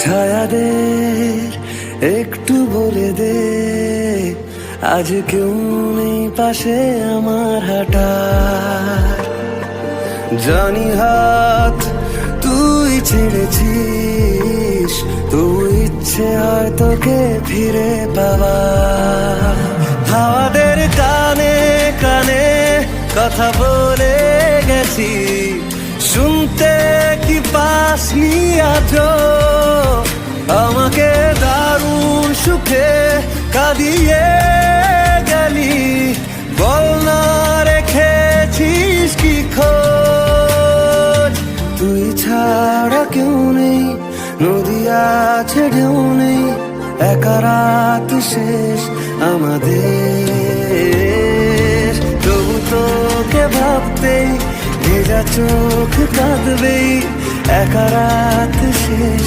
ছায়াদের একটু বলে দে, আজ কেউ নেই পাশে আমার হাঁটার। জানি হাত তুই ছেড়েছিস, তুই ইচ্ছে হয় তোকে ফিরে পাওয়া। হাওয়াদের কানে কানে কথা বলে গেছি, শুনতে কি পাসনি আজো? আমাকে দারুণ সুখে কাঁদিয়ে গেলি, বল না রেখেছিস কি খোঁজ? তুই ছাড়া কেউ নেই, নদী আছে ঢেউ নেই, একা রাত শেষ আমাদের। তবু তোকে ভাবতেই ভেজা চোখ কাঁদবেই, একা রাত শেষ